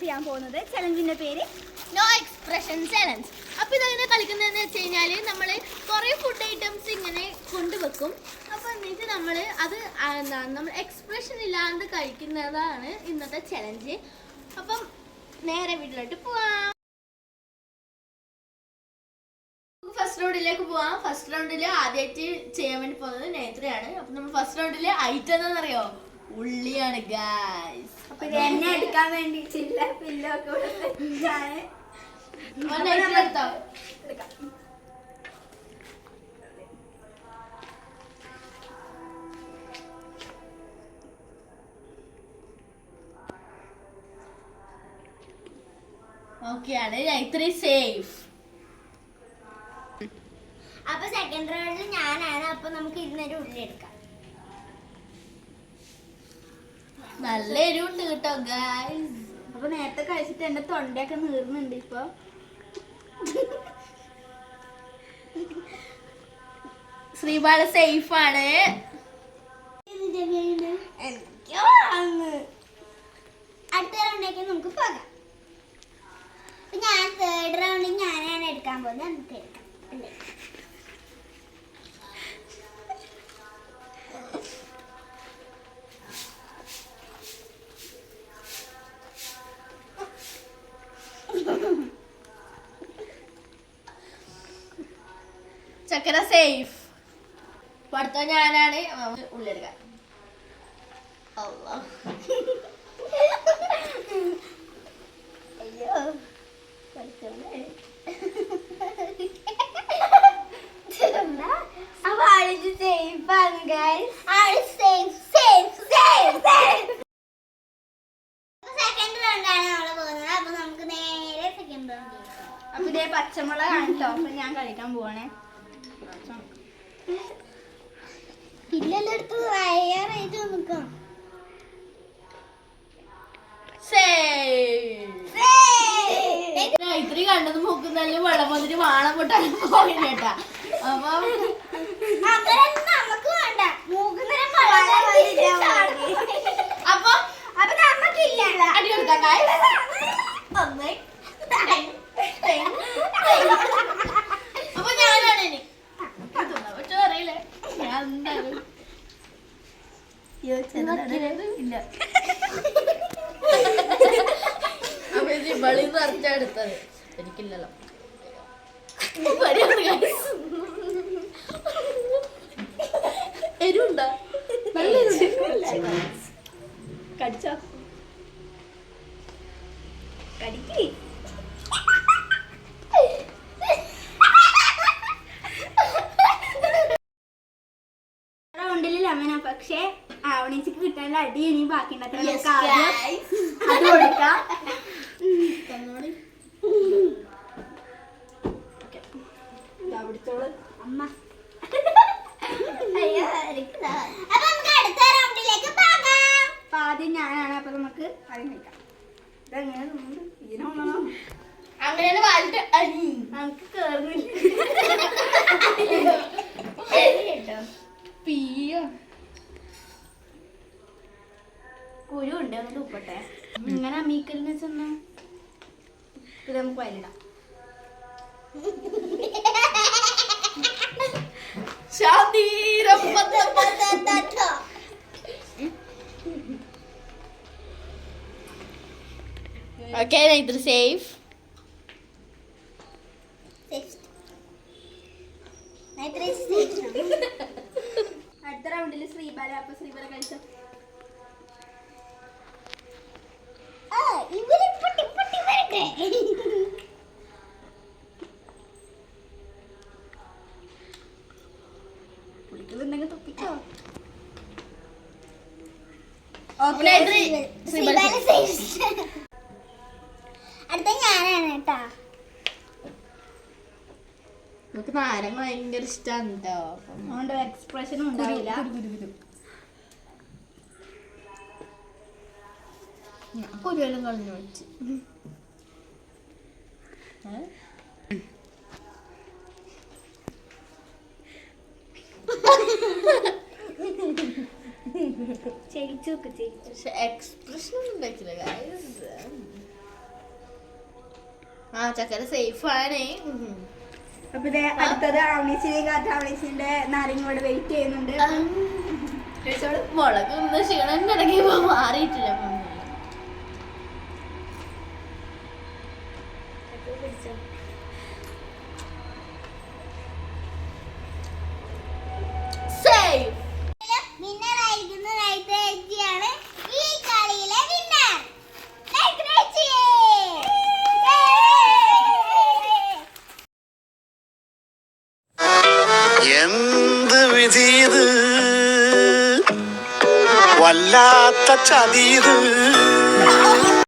ചെയ്യാൻ പോകുന്നത്. ചലഞ്ചിന്റെ പേര് നോ എക്സ്പ്രഷൻ ചലഞ്ച്. അപ്പോൾ ഇതെങ്ങനെ കളിക്കുന്നതെന്ന് വെച്ച് കഴിഞ്ഞാൽ നമ്മൾ കുറേ ഫുഡ് ഐറ്റംസ് ഇങ്ങനെ കൊണ്ടുവെക്കും. അപ്പോൾ എന്നിട്ട് നമ്മൾ അത് നമ്മൾ എക്സ്പ്രഷൻ ഇല്ലാണ്ട് കഴിക്കുന്നതാണ് ഇന്നത്തെ ചലഞ്ച്. അപ്പം നേരെ വീട്ടിലോട്ട് പോവാം. ഫസ്റ്റ് റൗണ്ടിലേക്ക് പോവാം. ഫസ്റ്റ് റൗണ്ടിൽ ആദ്യമായിട്ട് ചെയ്യാൻ വേണ്ടി പോകുന്നത് നേത്രയാണ്. അപ്പം നമ്മൾ ഫസ്റ്റ് റൗണ്ടിൽ ഐറ്റം എന്താണെന്നറിയോ? ഉള്ളിയാണ് ഗായ്സ്. അപ്പൊ എന്നെ എടുക്കാൻ വേണ്ടി ചില്ല പില്ലൊക്കെ ഓക്കെയാണ്. ഇത്രയും സേഫ്. അപ്പൊ സെക്കൻഡ് റൗണ്ടിൽ ഞാനാണ്. അപ്പൊ നമുക്ക് ഇരുന്നൊരു ഉള്ളി എടുക്കാം. നല്ല എരിവുണ്ട് കേട്ടോ ഗായ്സ്. അപ്പൊ നേരത്തെ കഴിച്ചിട്ട് എന്റെ തൊണ്ടയൊക്കെ നീർന്നുണ്ട് ഇപ്പൊ. ശ്രീബാല സേഫ് ആണ്. അടുത്ത റൗണ്ടിലേക്ക് നമുക്ക് പോകാം. ഞാൻ തേർഡ് റൗണ്ടിൽ ഞാനാണ് എടുക്കാൻ പോകുന്നത്. നമുക്ക് എടുക്കാം അല്ലേ? ചക്കര സേഫ്. അടുത്ത ഞാനാണ്. ഉള്ളെടുക്കാം. അയ്യോ അപ്പൊ ആളിത് സേഫാണ് ഗൈസ്. ആള് safe safe safe safe. Second റൗണ്ടാണ് നമ്മള് പോകുന്നത്. അപ്പൊ നമുക്ക് നേരെ സെക്കൻഡ് റൗണ്ട്. അപ്പൊ ഇതേ പച്ചമുളക് കാണിട്ടോ. അപ്പൊ ഞാൻ കളിക്കാൻ പോവാണേ. പിന്നെല്ലാം എടുത്ത് തയ്യാറായിട്ട് നോക്കാം. ഇത്രയും കണ്ടത് മൂക്കുന്നതിൽ വെള്ളം വന്നിട്ട് വാണം പൊട്ടാനും പോയില്ല കേട്ടാ. അപ്പൊ നമുക്ക് വേണ്ട അപ്പൊ അപ്പൊ നമുക്കില്ല. അടി കൊടുക്കാം. അപ്പൊ ഞാനാണ് ഇനി പറ്റോ അറിയില്ലേ. ഞാൻ എന്തായാലും ഇല്ല. അപ്പൊ ഇത് വെളിന്ന് അരച്ചെടുത്തത് എനിക്കില്ലല്ലോ. എരുണ്ടാ? കടിച്ചോ കടിക്ക്. റൗണ്ടിൽ ലെമന. പക്ഷെ ആവണിച്ചിക്ക് കിട്ടാനുള്ള അടി ഇനി ബാക്കി അത് കൊടുക്കാം. അമ്മ ആദ്യം ഞാനാണ്. അപ്പൊ നമുക്ക് ആദ്യം കഴിക്കാം. ഇതെങ്ങനെ അങ്ങനെയാണ് വാലിട്ട് നമുക്ക് കേറുന്നില്ല. കുരു ഉണ്ട്. ഒന്ന് ഉപ്പട്ടെ. ഇങ്ങനെ അമ്മീക്കലിന് ചെന്ന ഇത് നമുക്ക് വയലിടാം. Okay, neither safe. അടുത്ത റൗണ്ടിൽ ശ്രീബാല. അപ്പൊ ശ്രീബാല കഴിച്ചോ. പുളിക്കുന്നുണ്ടെങ്കിൽ തുപ്പിക്കോ. അടുത്ത ഞാനാണ് കേട്ടാ. നമുക്ക് നാരങ്ങ ഭയങ്കര ഇഷ്ടമാണ് കേട്ടോ. അതുകൊണ്ട് എക്സ്പ്രഷനും ഉണ്ടാവില്ല. കുരുവെല്ലാം കളഞ്ഞു വെച്ച്. ചെയ്യിച്ചു എക്സ്പ്രഷൻ ഒന്നും ഉണ്ടായിട്ടില്ല. ആ ചക്കര സേഫ് ആണ്. അപ്പൊ ഇത് അടുത്തത് ആവണീച്ചിനെ കാത്ത ആവണീച്ചിന്റെ നാരങ്ങ ഇവിടെ വെയിറ്റ് ചെയ്യുന്നുണ്ട്. മുളക് ക്ഷീണം ഇടയ്ക്ക് മാറിയിട്ടില്ല. എന്ത് വിധീത് വല്ലാത്ത ചതീത്